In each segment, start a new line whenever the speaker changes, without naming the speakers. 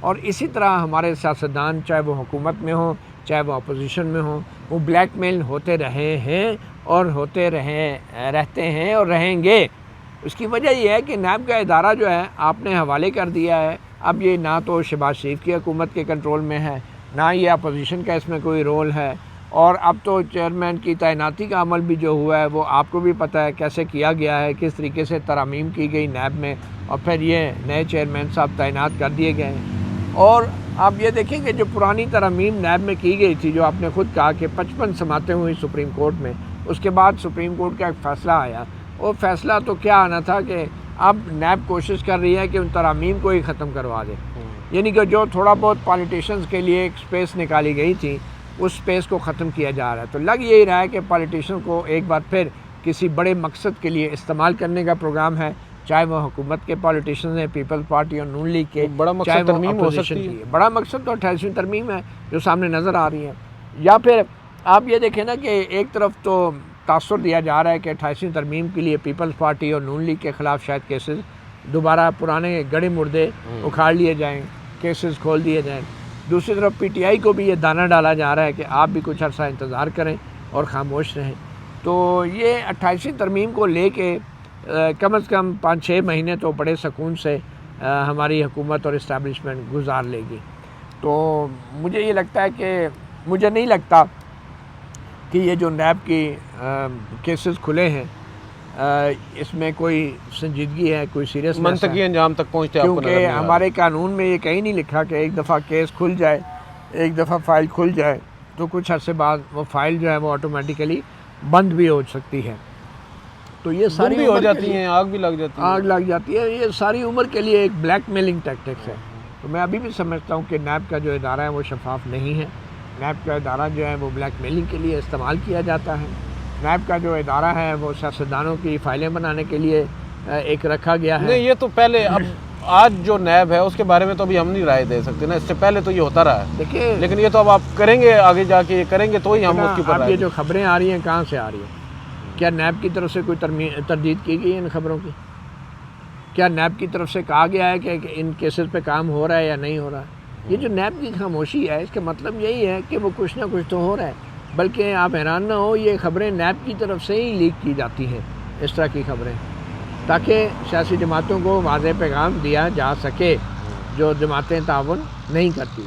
اور اسی طرح ہمارے سیاستدان چاہے وہ حکومت میں ہوں چاہے وہ اپوزیشن میں ہوں وہ بلیک میل ہوتے رہے ہیں اور ہوتے رہتے ہیں اور رہیں گے۔ اس کی وجہ یہ ہے کہ نیب کا ادارہ جو ہے آپ نے حوالے کر دیا ہے، اب یہ نہ تو شہباز شریف کی حکومت کے کنٹرول میں ہے، نہ یہ اپوزیشن کا اس میں کوئی رول ہے، اور اب تو چیئرمین کی تعیناتی کا عمل بھی جو ہوا ہے وہ آپ کو بھی پتہ ہے کیسے کیا گیا ہے، کس طریقے سے ترامیم کی گئی نیب میں، اور پھر یہ نئے چیئرمین صاحب تعینات کر دیے گئے ہیں۔ اور آپ یہ دیکھیں کہ جو پرانی ترامیم نیب میں کی گئی تھی، جو آپ نے خود کہا کہ 55 سماعتیں ہوئی سپریم کورٹ میں، اس کے بعد سپریم کورٹ کا ایک فیصلہ آیا، وہ فیصلہ تو کیا آنا تھا کہ اب نیب کوشش کر رہی ہے کہ ان ترامیم کو ہی ختم کروا دے، یعنی کہ جو تھوڑا بہت پالیٹیشنز کے لیے ایک سپیس نکالی گئی تھی اس سپیس کو ختم کیا جا رہا ہے۔ تو لگ یہی رہا ہے کہ پالیٹیشن کو ایک بار پھر کسی بڑے مقصد کے لیے استعمال کرنے کا پروگرام ہے، چاہے وہ حکومت کے پالیٹیشنز ہیں، پیپلز پارٹی اور نون لیگ کے،
بڑا مقصد
چاہے وہ
ترمیم ہو
اپوزیشن
سکتی ہے۔
کی۔ بڑا مقصد تو 28ویں ترمیم ہے جو سامنے نظر آ رہی ہے۔ یا پھر آپ یہ دیکھیں نا کہ ایک طرف تو تاثر دیا جا رہا ہے کہ 28ویں ترمیم کے لیے پیپلز پارٹی اور نون لیگ کے خلاف شاید کیسز دوبارہ پرانے گڑے مردے اکھاڑ لیے جائیں، کیسز کھول دیے جائیں۔ دوسری طرف پی ٹی آئی کو بھی یہ دانہ ڈالا جا رہا ہے کہ آپ بھی کچھ عرصہ انتظار کریں اور خاموش رہیں۔ تو یہ 28ویں ترمیم کو لے کے کم از کم 5-6 مہینے تو بڑے سکون سے ہماری حکومت اور اسٹیبلشمنٹ گزار لے گی۔ تو مجھے یہ لگتا ہے کہ مجھے نہیں لگتا کہ یہ جو نیب کی کیسز کھلے ہیں اس میں کوئی سنجیدگی ہے، کوئی سیریسنس ہے،
منطقی انجام تک پہنچتے آپ کو نظر
کیونکہ
نہیں آ رہا۔
ہمارے قانون میں یہ کہیں نہیں لکھا کہ ایک دفعہ کیس کھل جائے، ایک دفعہ فائل کھل جائے تو کچھ عرصے بعد وہ فائل جو ہے وہ آٹومیٹیکلی بند بھی ہو سکتی ہے۔ تو یہ ساری
بھی ہو
عمر کے
جاتی
لیے
ہیں، آگ بھی لگ جاتی ہے۔
آگ لگ جاتی ہے، یہ ساری عمر کے لیے ایک بلیک میلنگ ٹیکٹکس ہے۔ تو میں ابھی بھی سمجھتا ہوں کہ نیب کا جو ادارہ ہے وہ شفاف نہیں ہے، نیب کا ادارہ جو ہے وہ بلیک میلنگ کے لیے استعمال کیا جاتا ہے۔ نیب کا جو ادارہ ہے وہ سیاستدانوں کی فائلیں بنانے کے لیے ایک رکھا گیا ہے۔
نہیں، یہ تو پہلے، اب آج جو نیب ہے اس کے بارے میں تو ابھی ہم نہیں رائے دے سکتے نا، اس سے پہلے تو یہ ہوتا رہا ہے،
دیکھیں
لیکن یہ تو اب آپ کریں گے، آگے جا کے یہ کریں گے تو ہی ہم اس کے اوپر
اب
رائے
یہ
دیں۔
جو خبریں آ رہی ہیں کہاں سے آ رہی ہیں؟ کیا نیب کی طرف سے کوئی تردید کی گئی ہے ان خبروں کی؟ کیا نیب کی طرف سے کہا گیا ہے کہ ان کیسز پہ کام ہو رہا ہے یا نہیں ہو رہا ہے؟ یہ جو نیب کی خاموشی ہے اس کا مطلب یہی ہے کہ وہ کچھ نہ کچھ تو ہو رہا ہے، بلکہ آپ حیران نہ ہو یہ خبریں نیب کی طرف سے ہی لیک کی جاتی ہیں، اس طرح کی خبریں، تاکہ سیاسی جماعتوں کو واضح پیغام دیا جا سکے جو جماعتیں تعاون نہیں کرتی۔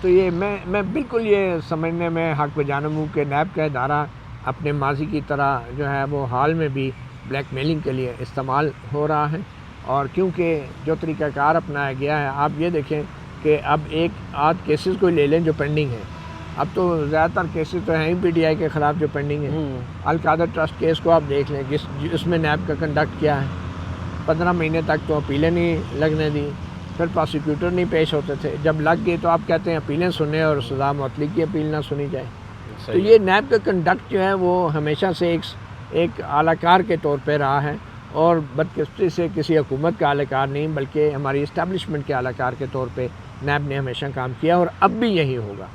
تو یہ میں بالکل یہ سمجھنے میں حق بجانب ہوں کہ نیب کا ادارہ اپنے ماضی کی طرح جو ہے وہ حال میں بھی بلیک میلنگ کے لیے استعمال ہو رہا ہے، اور کیونکہ جو طریقہ کار اپنایا گیا ہے، آپ یہ دیکھیں کہ اب ایک آدھ کیسز کو لے لیں جو پینڈنگ ہیں، اب تو زیادہ تر کیسز تو ہیں ہی پی ٹی آئی کے خلاف جو پینڈنگ ہیں۔ القادر ٹرسٹ کیس کو آپ دیکھ لیں، اس میں نیب کا کنڈکٹ کیا ہے، 15 مہینے تک تو اپیلیں نہیں لگنے دی، پھر پروسیکیوٹر نہیں پیش ہوتے تھے، جب لگ گئی تو آپ کہتے ہیں اپیلیں سنیں اور سزا معطلی کی اپیل نہ سنی جائے۔ تو یہ نیب کا کنڈکٹ جو ہے وہ ہمیشہ سے ایک اعلی کار کے طور پہ رہا ہے، اور بدقسمتی سے کسی حکومت کا اعلی کار نہیں بلکہ ہماری اسٹیبلشمنٹ کے اعلی کار کے طور پہ نیب نے ہمیشہ کام کیا، اور اب بھی یہی ہوگا۔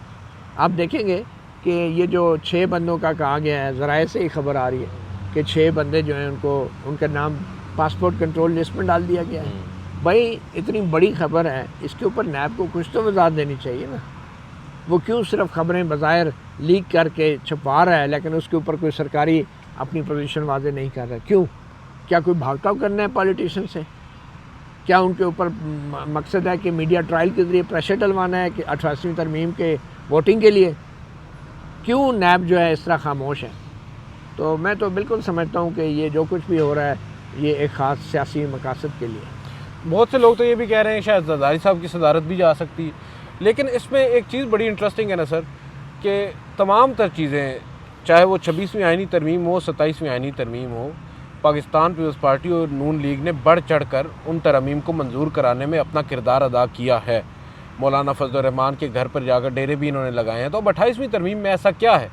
آپ دیکھیں گے کہ یہ جو 6 بندوں کا کہا گیا ہے، ذرائع سے ہی خبر آ رہی ہے کہ 6 بندے جو ہیں ان کا نام پاسپورٹ کنٹرول لسٹ میں ڈال دیا گیا ہے۔ بھائی اتنی بڑی خبر ہے، اس کے اوپر نیب کو کچھ تو وضاحت دینی چاہیے نا، وہ کیوں صرف خبریں بظاہر لیک کر کے چھپا رہا ہے لیکن اس کے اوپر کوئی سرکاری اپنی پوزیشن واضح نہیں کر رہا؟ کیوں؟ کیا کوئی بھاگتاؤ کرنا ہے پالیٹیشن سے؟ کیا ان کے اوپر مقصد ہے کہ میڈیا ٹرائل کے ذریعے پریشر ڈلوانا ہے کہ 28ویں ترمیم کے ووٹنگ کے لیے؟ کیوں نیب جو ہے اس طرح خاموش ہے؟ تو میں تو بالکل سمجھتا ہوں کہ یہ جو کچھ بھی ہو رہا ہے یہ ایک خاص سیاسی مقاصد کے لیے۔
بہت سے لوگ تو یہ بھی کہہ رہے ہیں شاید زرداری صاحب کی صدارت بھی جا سکتی ہے، لیکن اس میں ایک چیز بڑی انٹرسٹنگ ہے نا سر، کہ تمام تر چیزیں، چاہے وہ 26ویں آئینی ترمیم ہو، 27ویں آئینی ترمیم ہو، پاکستان پیپلز پارٹی اور نون لیگ نے بڑھ چڑھ کر ان ترامیم کو منظور کرانے میں اپنا کردار ادا کیا ہے۔ مولانا فضل الرحمان کے گھر پر جا کر ڈیرے بھی انہوں نے لگائے ہیں۔ تو اب 28ویں ترمیم میں ایسا کیا ہے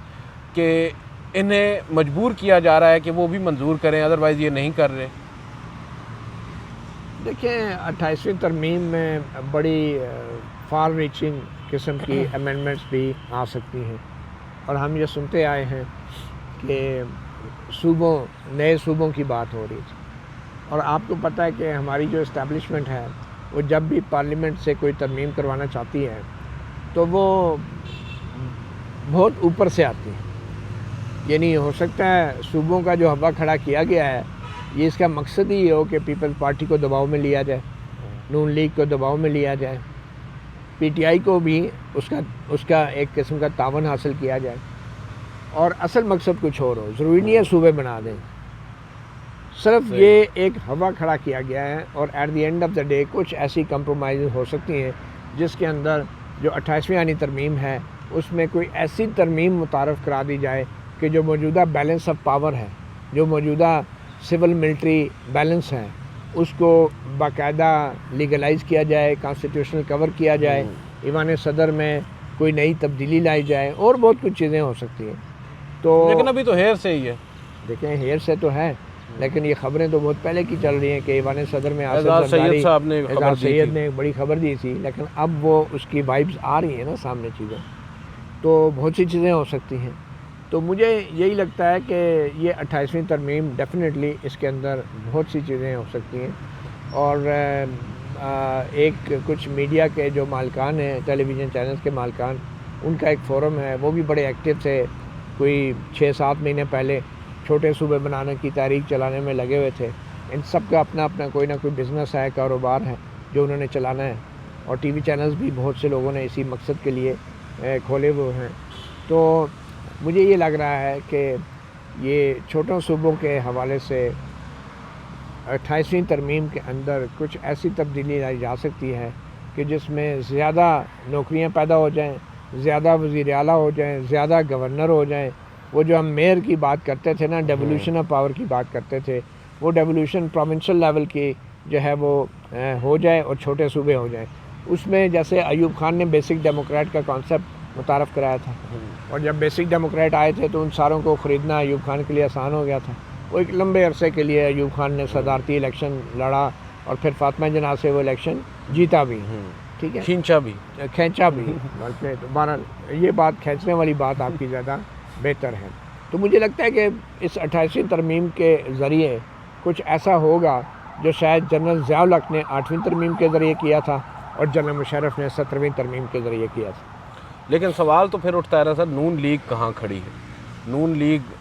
کہ انہیں مجبور کیا جا رہا ہے کہ وہ بھی منظور کریں، ادروائز یہ نہیں کر رہے؟
دیکھیں 28ویں ترمیم میں بڑی فار ریچنگ قسم کی امینڈمنٹس بھی آ سکتی ہیں، اور ہم یہ سنتے آئے ہیں کہ نئے صوبوں کی بات ہو رہی تھی، اور آپ کو پتہ ہے کہ ہماری جو اسٹیبلشمنٹ ہے وہ جب بھی پارلیمنٹ سے کوئی ترمیم کروانا چاہتی ہیں تو وہ بہت اوپر سے آتی ہیں. یعنی ہو سکتا ہے صوبوں کا جو ہوا کھڑا کیا گیا ہے یہ اس کا مقصد ہی ہو کہ پیپلز پارٹی کو دباؤ میں لیا جائے, نون لیگ کو دباؤ میں لیا جائے, پی ٹی آئی کو بھی اس کا ایک قسم کا تعاون حاصل کیا جائے, اور اصل مقصد کچھ اور ہو. ضروری نہیں ہے صوبے بنا دیں, صرف یہ ایک ہوا کھڑا کیا گیا ہے. اور at the end of the day کچھ ایسی کمپرومائز ہو سکتی ہیں جس کے اندر جو 28ویں آئینی ترمیم ہے اس میں کوئی ایسی ترمیم متعارف کرا دی جائے کہ جو موجودہ بیلنس آف پاور ہے, جو موجودہ سول ملٹری بیلنس ہے, اس کو باقاعدہ لیگلائز کیا جائے, کانسٹیٹیوشنل کور کیا جائے, ایوان صدر میں کوئی نئی تبدیلی لائی جائے, اور بہت کچھ چیزیں ہو سکتی ہیں. تو
لیکن ابھی تو ہیئر سے ہی ہے.
دیکھیں ہیئر سے تو ہے, لیکن یہ خبریں تو بہت پہلے کی چل رہی ہیں کہ ایوان صدر میں
اعزاز سید صاحب نے
سید نے ایک بڑی خبر دی تھی, لیکن اب وہ اس کی وائبز آ رہی ہیں نا سامنے چیزیں, تو بہت سی چیزیں ہو سکتی ہیں. تو مجھے یہی لگتا ہے کہ یہ 28ویں ترمیم ڈیفینیٹلی اس کے اندر بہت سی چیزیں ہو سکتی ہیں. اور ایک کچھ میڈیا کے جو مالکان ہیں, ٹیلی ویژن چینلز کے مالکان, ان کا ایک فورم ہے, وہ بھی بڑے ایکٹیو تھے. کوئی 6-7 مہینے پہلے چھوٹے صوبے بنانے کی تحریک چلانے میں لگے ہوئے تھے. ان سب کا اپنا اپنا کوئی نہ کوئی بزنس ہے, کاروبار ہے جو انہوں نے چلانا ہے, اور ٹی وی چینلز بھی بہت سے لوگوں نے اسی مقصد کے لیے کھولے ہوئے ہیں. تو مجھے یہ لگ رہا ہے کہ یہ چھوٹوں صوبوں کے حوالے سے 28ویں ترمیم کے اندر کچھ ایسی تبدیلی لائی جا سکتی ہے کہ جس میں زیادہ نوکریاں پیدا ہو جائیں, زیادہ وزیر اعلیٰ ہو جائیں, زیادہ گورنر ہو جائیں. وہ جو ہم میئر کی بات کرتے تھے نا, ڈیولوشن آف پاور کی بات کرتے تھے, وہ ڈیولوشن پروونشل لیول کی جو ہے وہ ہو جائے اور چھوٹے صوبے ہو جائیں. اس میں جیسے ایوب خان نے بیسک ڈیموکریٹ کا کانسیپٹ متعارف کرایا تھا, اور جب بیسک ڈیموکریٹ آئے تھے تو ان ساروں کو خریدنا ایوب خان کے لیے آسان ہو گیا تھا. وہ ایک لمبے عرصے کے لیے ایوب خان نے صدارتی الیکشن لڑا, اور پھر فاطمہ جناح سے وہ الیکشن جیتا بھی, ٹھیک ہے, کھینچا بھی. بہرحال یہ بات کھینچنے والی بات آپ کی زیادہ بہتر ہے. تو مجھے لگتا ہے کہ اس 28ویں ترمیم کے ذریعے کچھ ایسا ہوگا جو شاید جنرل ضیاء الحق نے 8ویں ترمیم کے ذریعے کیا تھا اور جنرل مشرف نے 17ویں ترمیم کے ذریعے کیا تھا.
لیکن سوال تو پھر اٹھتا ہے نا سر, نون لیگ کہاں کھڑی ہے؟ نون لیگ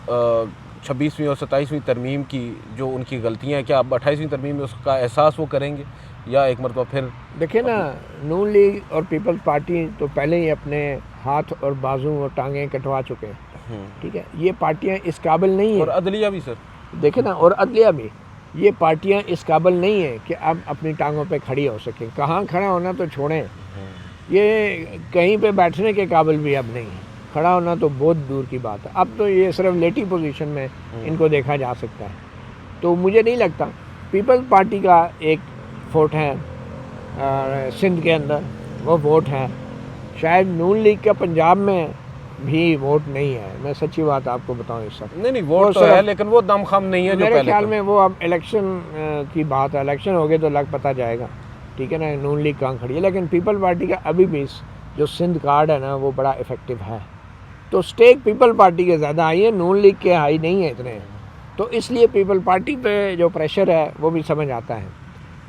26ویں اور 27ویں ترمیم کی جو ان کی غلطیاں ہیں, کیا اب 28ویں ترمیم میں اس کا احساس وہ کریں گے, یا ایک مرتبہ پھر؟
دیکھیں نا, نون لیگ اور پیپلز پارٹی تو پہلے ہی اپنے ہاتھ اور بازو اور ٹانگیں کٹوا چکے ہیں, ٹھیک ہے. یہ پارٹیاں اس قابل نہیں ہیں,
اور عدلیہ بھی سر,
دیکھیں نا, اور عدلیہ بھی, یہ پارٹیاں اس قابل نہیں ہیں کہ اب اپنی ٹانگوں پہ کھڑی ہو سکیں. کہاں کھڑا ہونا تو چھوڑیں, یہ کہیں پہ بیٹھنے کے قابل بھی اب نہیں ہے. کھڑا ہونا تو بہت دور کی بات ہے. اب تو یہ صرف لیٹی پوزیشن میں ان کو دیکھا جا سکتا ہے. تو مجھے نہیں لگتا. پیپلز پارٹی کا ایک ووٹ ہے سندھ کے اندر, وہ ووٹ ہے. شاید نون لیگ کا پنجاب میں بھی ووٹ نہیں ہے, میں سچی بات آپ کو بتاؤں اس وقت.
نہیں ووٹ تو ہے, لیکن وہ دم خم نہیں ہے جو
میرے خیال میں. وہ اب الیکشن کی بات ہے, الیکشن ہو گئے تو لگ پتہ جائے گا, ٹھیک ہے نا, نون لیگ کہاں کھڑی ہے. لیکن پیپل پارٹی کا ابھی بھی جو سندھ کارڈ ہے نا وہ بڑا افیکٹو ہے. تو سٹیک پیپل پارٹی کے زیادہ آئی ہے, نون لیگ کے ہائی نہیں ہے اتنے. تو اس لیے پیپل پارٹی پہ جو پریشر ہے وہ بھی سمجھ آتا ہے,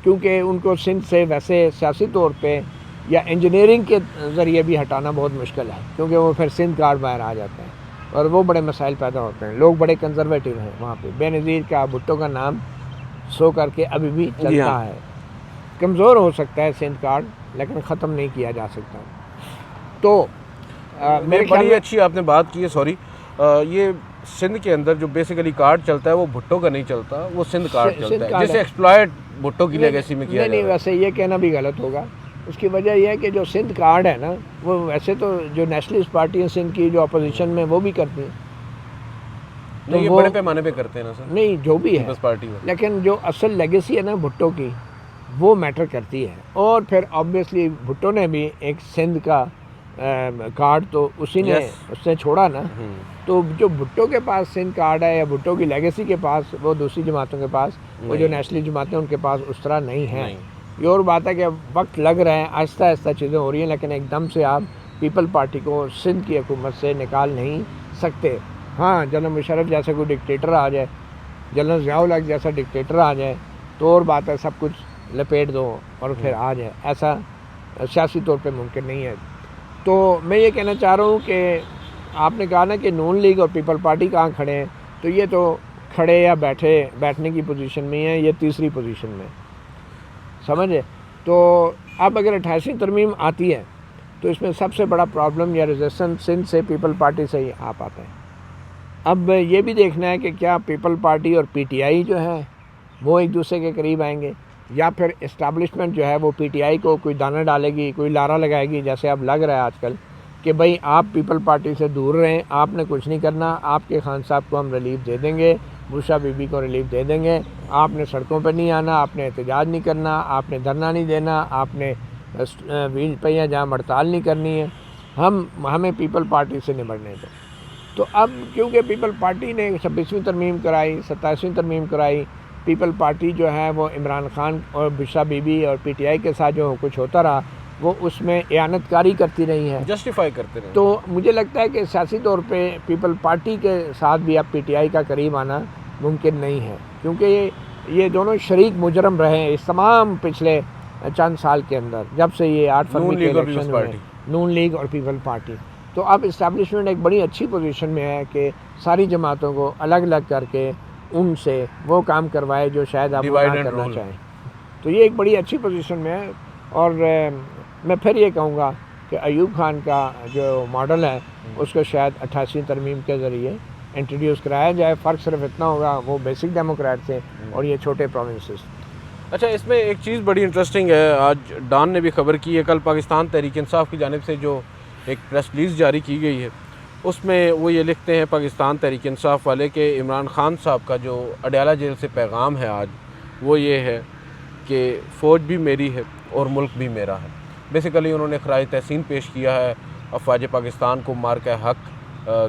کیونکہ ان کو سندھ سے ویسے سیاسی طور پہ یا انجینئرنگ کے ذریعے بھی ہٹانا بہت مشکل ہے, کیونکہ وہ پھر سندھ کارڈ باہر آ جاتے ہیں اور وہ بڑے مسائل پیدا ہوتے ہیں. لوگ بڑے کنزرویٹو ہیں وہاں پہ. بے نظیر کا, بھٹو کا نام سو کر کے ابھی بھی چلتا ہے. کمزور ہو سکتا ہے سندھ کارڈ, لیکن ختم نہیں کیا جا سکتا. تو
میری بڑی اچھی آپ نے بات کی ہے. سوری, یہ سندھ کے اندر جو بیسیکلی کارڈ چلتا ہے وہ بھٹو کا نہیں چلتا, وہ سندھ کارڈ چلتا ہے, جسے ایکسپلائٹ بھٹو کی لیگیسی میں کیا
نہیں. ویسے یہ کہنا بھی غلط ہوگا. اس کی وجہ یہ ہے کہ جو سندھ کارڈ ہے نا, وہ ویسے تو جو نیشنلسٹ پارٹی ہیں سندھ کی جو اپوزیشن میں وہ بھی کرتی ہیں.
تو یہ بڑے پیمانے پہ کرتے ہیں نا سر,
نہیں جو بھی ہے
پارٹی,
لیکن جو اصل لیگیسی ہے نا بھٹو کی, وہ میٹر کرتی ہے. اور پھر آبویسلی بھٹو نے بھی ایک سندھ کا کارڈ تو اسی نے اس نے چھوڑا نا. تو جو بھٹو کے پاس سندھ کارڈ ہے یا بھٹو کی لیگیسی کے پاس, وہ دوسری جماعتوں کے پاس, وہ جو نیشنلی جماعتیں ان کے پاس اس طرح نہیں ہیں. یہ اور بات ہے کہ وقت لگ رہا ہے, آہستہ آہستہ چیزیں ہو رہی ہیں, لیکن ایک دم سے آپ پیپل پارٹی کو سندھ کی حکومت سے نکال نہیں سکتے. ہاں, جنرل مشرف جیسا کوئی ڈکٹیٹر آ جائے, جنرل ضیاء الحق جیسا ڈکٹیٹر آ جائے تو اور بات ہے, سب کچھ لپیٹ دو اور پھر آ جائے، ایسا سیاسی طور پہ ممکن نہیں ہے۔ تو میں یہ کہنا چاہ رہا ہوں کہ آپ نے کہا نا کہ نون لیگ اور پیپل پارٹی کہاں کھڑے ہیں، تو یہ تو کھڑے یا بیٹھنے کی پوزیشن میں ہیں، یہ تیسری پوزیشن میں سمجھے۔ تو اب اگر 88ویں ترمیم آتی ہے تو اس میں سب سے بڑا پرابلم یا ریزسٹنس سندھ سے پیپل پارٹی سے ہی آپ آتا ہے۔ اب یہ بھی دیکھنا ہے کہ کیا پیپل پارٹی اور پی ٹی آئی جو ہے وہ ایک دوسرے کے قریب آئیں گے، یا پھر اسٹیبلشمنٹ جو ہے وہ پی ٹی آئی کو کوئی دانہ ڈالے گی، کوئی لارا لگائے گی، جیسے اب لگ رہا ہے آج کل کہ بھائی آپ پیپل پارٹی سے دور رہیں، آپ نے کچھ نہیں کرنا، آپ کے خان صاحب کو ہم ریلیف دے دیں گے، بوشا بی بی کو ریلیف دے دیں گے، آپ نے سڑکوں پہ نہیں آنا، آپ نے احتجاج نہیں کرنا، آپ نے دھرنا نہیں دینا، آپ نے ویل پہیہ جام ہڑتال نہیں کرنی ہے، ہمیں پیپل پارٹی سے نمٹنے دو۔ تو اب کیونکہ پیپل پارٹی نے 26ویں ترمیم کرائی، 27ویں ترمیم کرائی، پیپل پارٹی جو ہے وہ عمران خان اور بشرا بی بی اور پی ٹی آئی کے ساتھ جو کچھ ہوتا رہا وہ اس میں اعانت کاری کرتی رہی ہے،
جسٹیفائی کرتے رہے۔
تو مجھے لگتا ہے کہ سیاسی طور پہ پیپل پارٹی کے ساتھ بھی اب پی ٹی آئی کا قریب آنا ممکن نہیں ہے، کیونکہ یہ دونوں شریک مجرم رہے ہیں اس تمام پچھلے چند سال کے اندر، جب سے یہ 8 فروری کے الیکشن ہوئے، نون لیگ اور پیپل پارٹی۔ تو اب اسٹیبلشمنٹ ایک بڑی اچھی پوزیشن میں ہے کہ ساری جماعتوں کو الگ الگ کر کے ان سے وہ کام کروائے جو شاید آپ نہ کرنا چاہیں، تو یہ ایک بڑی اچھی پوزیشن میں ہے۔ اور میں پھر یہ کہوں گا کہ ایوب خان کا جو ماڈل ہے اس کو شاید 88ویں ترمیم کے ذریعے انٹروڈیوس کرایا جائے، فرق صرف اتنا ہوگا وہ بیسک ڈیموکریٹ تھے اور یہ چھوٹے پروونسز۔
اچھا، اس میں ایک چیز بڑی انٹرسٹنگ ہے، آج ڈان نے بھی خبر کی ہے، کل پاکستان تحریک انصاف کی جانب سے جو ایک پریس ریلیز جاری کی گئی ہے اس میں وہ یہ لکھتے ہیں پاکستان تحریک انصاف والے کہ عمران خان صاحب کا جو اڈیالہ جیل سے پیغام ہے آج وہ یہ ہے کہ فوج بھی میری ہے اور ملک بھی میرا ہے۔ بیسیکلی انہوں نے خراج تحسین پیش کیا ہے افواج پاکستان کو مارکہ حق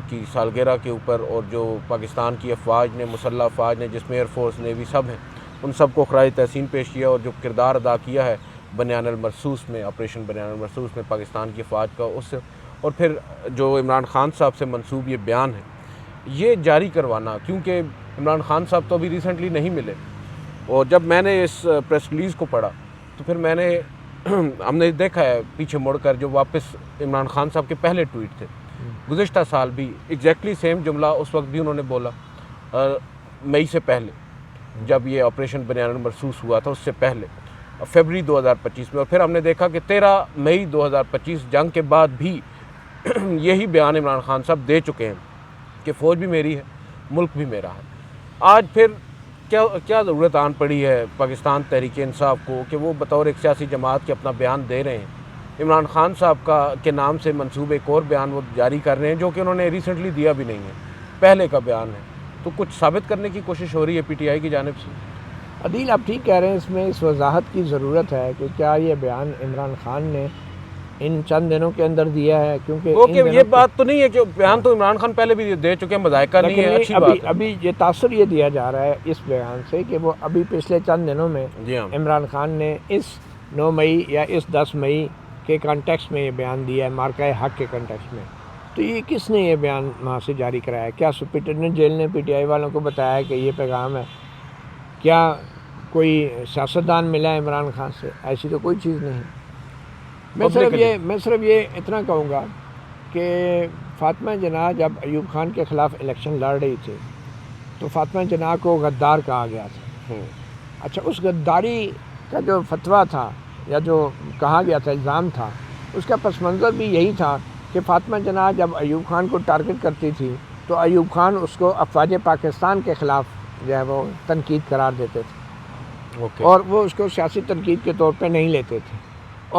کی سالگرہ کے اوپر، اور جو پاکستان کی افواج نے، مسلح افواج نے، جس میں ایئر فورس نیوی سب ہیں، ان سب کو خراج تحسین پیش کیا، اور جو کردار ادا کیا ہے بنیان المرصوص میں، آپریشن بنیان المرصوص میں پاکستان کی افواج کا، اس اور پھر جو عمران خان صاحب سے منسوب یہ بیان ہے یہ جاری کروانا، کیونکہ عمران خان صاحب تو ابھی ریسنٹلی نہیں ملے، اور جب میں نے اس پریس ریلیز کو پڑھا تو پھر ہم نے دیکھا ہے پیچھے مڑ کر جو واپس عمران خان صاحب کے پہلے ٹویٹ تھے گزشتہ سال بھی ایگزیکٹلی سیم جملہ اس وقت بھی انہوں نے بولا، مئی سے پہلے جب یہ آپریشن بنیان المرصوص ہوا تھا اس سے پہلے فیبری 2025 میں، اور پھر ہم نے دیکھا کہ 13 مئی 2025 جنگ کے بعد بھی یہی بیان عمران خان صاحب دے چکے ہیں کہ فوج بھی میری ہے، ملک بھی میرا ہے۔ آج پھر کیا ضرورت آن پڑی ہے پاکستان تحریک انصاف کو کہ وہ بطور ایک سیاسی جماعت کے اپنا بیان دے رہے ہیں، عمران خان صاحب کے نام سے منسوب ایک اور بیان وہ جاری کر رہے ہیں جو کہ انہوں نے ریسنٹلی دیا بھی نہیں ہے، پہلے کا بیان ہے، تو کچھ ثابت کرنے کی کوشش ہو رہی ہے پی ٹی آئی کی جانب سے؟
عدیل آپ ٹھیک کہہ رہے ہیں، اس میں اس وضاحت کی ضرورت ہے کہ کیا یہ بیان عمران خان نے ان چند دنوں کے اندر دیا ہے، کیونکہ
یہ بات تو نہیں ہے کہ بیان تو عمران خان پہلے بھی دے چکے ہیں، مذائقہ نہیں ہے، اچھی بات ہے۔
ابھی یہ تاثر یہ دیا جا رہا ہے اس بیان سے کہ وہ ابھی پچھلے چند دنوں میں عمران خان نے اس 9 مئی یا اس 10 مئی کے کانٹیکسٹ میں یہ بیان دیا ہے، مارکہ حق کے کانٹیکسٹ میں۔ تو یہ کس نے یہ بیان وہاں سے جاری کرایا؟ کیا سپرنٹینڈنٹ جیل نے پی ٹی آئی والوں کو بتایا کہ یہ پیغام ہے؟ کیا کوئی سیاستدان ملا ہے عمران خان سے؟ ایسی تو کوئی چیز نہیں۔ میں صرف یہ اتنا کہوں گا کہ فاطمہ جناح جب ایوب خان کے خلاف الیکشن لڑ رہی تھی تو فاطمہ جناح کو غدار کہا گیا تھا۔ اچھا، اس غداری کا جو فتویٰ تھا یا جو کہا گیا تھا، الزام تھا، اس کا پس منظر بھی یہی تھا کہ فاطمہ جناح جب ایوب خان کو ٹارگٹ کرتی تھی تو ایوب خان اس کو افواج پاکستان کے خلاف جو ہے وہ تنقید قرار دیتے تھے، اور وہ اس کو سیاسی تنقید کے طور پہ نہیں لیتے تھے،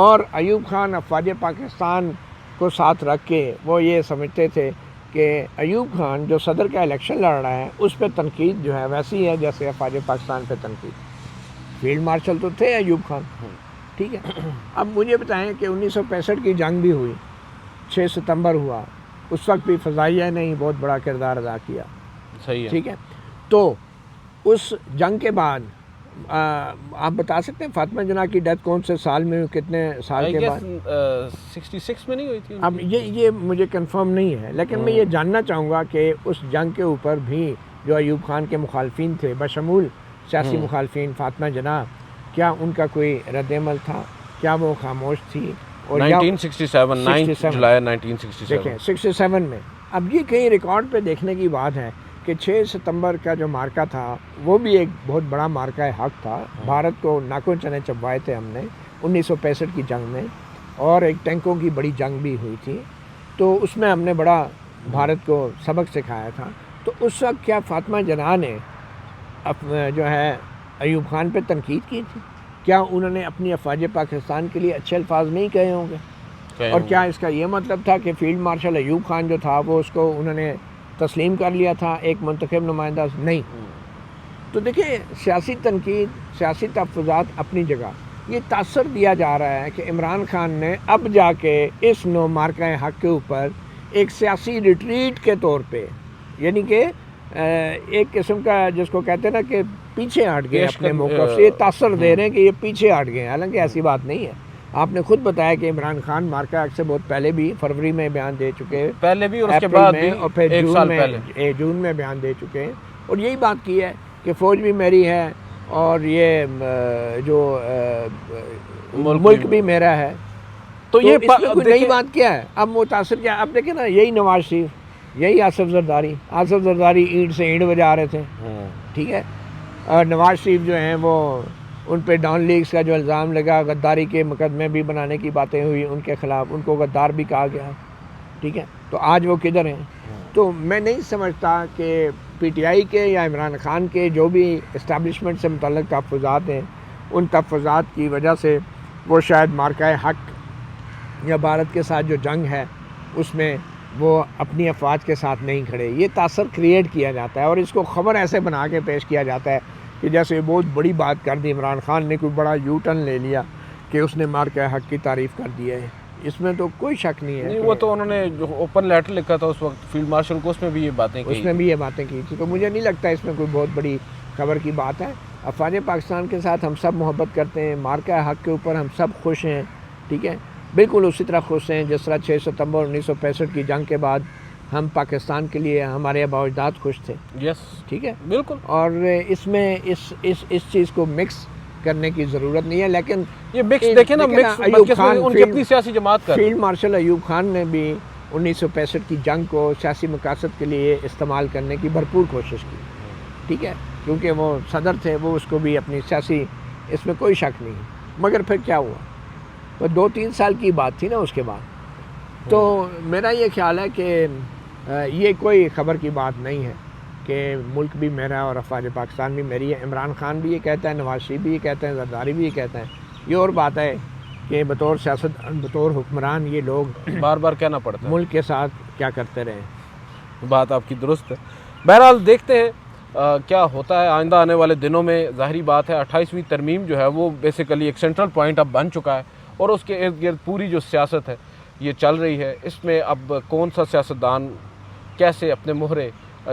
اور ایوب خان افواج پاکستان کو ساتھ رکھ کے وہ یہ سمجھتے تھے کہ ایوب خان جو صدر کا الیکشن لڑ رہا ہے اس پہ تنقید جو ہے ویسی ہے جیسے افواج پاکستان پہ تنقید۔ فیلڈ مارشل تو تھے ایوب خان، ٹھیک ہے۔ اب مجھے بتائیں کہ 1965 کی جنگ بھی ہوئی، 6 ستمبر ہوا، اس وقت بھی فضائیہ نے ہی بہت بڑا کردار ادا کیا،
صحیح ہے،
ٹھیک ہے۔ تو اس جنگ کے بعد آپ بتا سکتے ہیں فاطمہ جناح کی ڈیتھ کون سے سال میں ہوئی، کتنے سال کے بعد؟
66 میں نہیں ہوئی تھی؟
اب یہ مجھے کنفرم نہیں ہے، لیکن میں یہ جاننا چاہوں گا کہ اس جنگ کے اوپر بھی جو ایوب خان کے مخالفین تھے، بشمول سیاسی مخالفین، فاطمہ جناح، کیا ان کا کوئی رد عمل تھا؟ کیا وہ خاموش تھی؟ اور
1967 9 جولائی 1967
دیکھیں 67 میں اب یہ کہیں ریکارڈ پہ دیکھنے کی بات ہے کہ 6 ستمبر کا جو مارکا تھا وہ بھی ایک بہت بڑا مارکہ حق تھا. بھارت کو ناکوں چنے چبوائے تھے ہم نے 1965 کی جنگ میں, اور ایک ٹینکوں کی بڑی جنگ بھی ہوئی تھی, تو اس میں ہم نے بڑا بھارت کو سبق سکھایا تھا. تو اس وقت کیا فاطمہ جناح نے جو ہے ایوب خان پہ تنقید کی تھی؟ کیا انہوں نے اپنی افواج پاکستان کے لیے اچھے الفاظ نہیں کہے ہوں گے؟ اور کیا اس کا یہ مطلب تھا کہ فیلڈ مارشل ایوب خان جو تھا وہ اس کو انہوں نے تسلیم کر لیا تھا ایک منتخب نمائندہ؟ نہیں. تو دیکھیں سیاسی تنقید, سیاسی تحفظات اپنی جگہ. یہ تاثر دیا جا رہا ہے کہ عمران خان نے اب جا کے اس نو مارکہ حق کے اوپر ایک سیاسی ریٹریٹ کے طور پہ, یعنی کہ ایک قسم کا جس کو کہتے ہیں نا کہ پیچھے ہٹ گئے اپنے موقف سے, یہ تاثر دے رہے ہیں کہ یہ پیچھے ہٹ گئے. حالانکہ ایسی بات نہیں ہے. آپ نے خود بتایا کہ عمران خان مارکہ حق سے بہت پہلے بھی فروری میں بیان دے چکے,
پہلے بھی اور اس کے بعد بھی,
اور پھر جون میں بیان دے چکے ہیں, اور یہی بات کی ہے کہ فوج بھی میری ہے اور یہ جو ملک بھی میرا ہے. تو یہ اس میں کوئی نئی بات کیا ہے؟ اب متاثر کیا؟ اب دیکھیں نا, یہی نواز شریف, یہی آصف زرداری اینٹ سے اینٹ بجا رہے تھے, ٹھیک ہے, اور نواز شریف جو ہیں وہ ان پہ ڈان لیگز کا جو الزام لگا, غداری کے مقدمے بھی بنانے کی باتیں ہوئی ان کے خلاف, ان کو غدار بھی کہا گیا, ٹھیک ہے. تو آج وہ کدھر ہیں؟ تو میں نہیں سمجھتا کہ پی ٹی آئی کے یا عمران خان کے جو بھی اسٹیبلشمنٹ سے متعلق تحفظات ہیں, ان تحفظات کی وجہ سے وہ شاید مارکہ حق یا بھارت کے ساتھ جو جنگ ہے اس میں وہ اپنی افواج کے ساتھ نہیں کھڑے. یہ تاثر کریٹ کیا جاتا ہے اور اس کو خبر ایسے بنا کے پیش کیا جاتا ہے کہ جیسے بہت بڑی بات کر دی عمران خان نے, کوئی بڑا یو ٹرن لے لیا کہ اس نے مارکہ حق کی تعریف کر دی ہے. اس میں تو کوئی شک نہیں ہے.
وہ تو انہوں نے جو اوپن لیٹر لکھا تھا اس وقت فیلڈ مارشل کو, اس میں بھی یہ باتیں کی,
اس میں بھی یہ باتیں کی تھی. تو مجھے نہیں لگتا اس میں کوئی بہت بڑی خبر کی بات ہے. افواج پاکستان کے ساتھ ہم سب محبت کرتے ہیں, مارکہ حق کے اوپر ہم سب خوش ہیں, ٹھیک ہے, بالکل اسی طرح خوش ہیں جس طرح 6 ستمبر 1965 کی جنگ کے بعد ہم پاکستان کے لیے ہمارے آباء و اجداد خوش تھے.
یس,
ٹھیک ہے,
بالکل.
اور اس میں اس چیز کو مکس کرنے کی ضرورت نہیں ہے. لیکن
یہ مکس دیکھیں نا, مکس ان کی اپنی سیاسی جماعت کا.
فیلڈ مارشل ایوب خان نے بھی 1965 کی جنگ کو سیاسی مقاصد کے لیے استعمال کرنے کی بھرپور کوشش کی, ٹھیک ہے, کیونکہ وہ صدر تھے, وہ اس کو بھی اپنی سیاسی, اس میں کوئی شک نہیں. مگر پھر کیا ہوا, وہ 2-3 سال کی بات تھی نا اس کے بعد. تو میرا یہ خیال ہے کہ یہ کوئی خبر کی بات نہیں ہے کہ ملک بھی میرا ہے اور افواج پاکستان بھی میری ہے. عمران خان بھی یہ کہتا ہے, نواز شریف بھی یہ کہتے ہیں, زرداری بھی یہ کہتے ہیں. یہ اور بات ہے کہ بطور سیاست, بطور حکمران یہ لوگ
بار بار کہنا پڑتا ہے
ملک کے ساتھ کیا کرتے رہے.
بات آپ کی درست ہے. بہرحال دیکھتے ہیں کیا ہوتا ہے آئندہ آنے والے دنوں میں. ظاہری بات ہے 28ویں ترمیم جو ہے وہ بیسیکلی ایک سینٹرل پوائنٹ اب بن چکا ہے, اور اس کے ارد گرد پوری جو سیاست ہے یہ چل رہی ہے. اس میں اب کون سا سیاستدان کیسے اپنے مہرے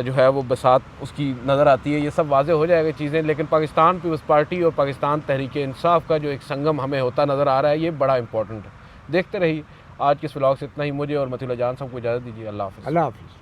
جو ہے وہ بساط اس کی نظر آتی ہے, یہ سب واضح ہو جائے گا چیزیں. لیکن پاکستان پیپلز پارٹی اور پاکستان تحریک انصاف کا جو ایک سنگم ہمیں ہوتا نظر آ رہا ہے, یہ بڑا امپورٹنٹ ہے. دیکھتے رہیے. آج کے اس ولاگ سے اتنا ہی. مجھے اور متھی اللہ جان صاحب کو اجازت دیجیے. اللہ حافظ.
اللہ حافظ.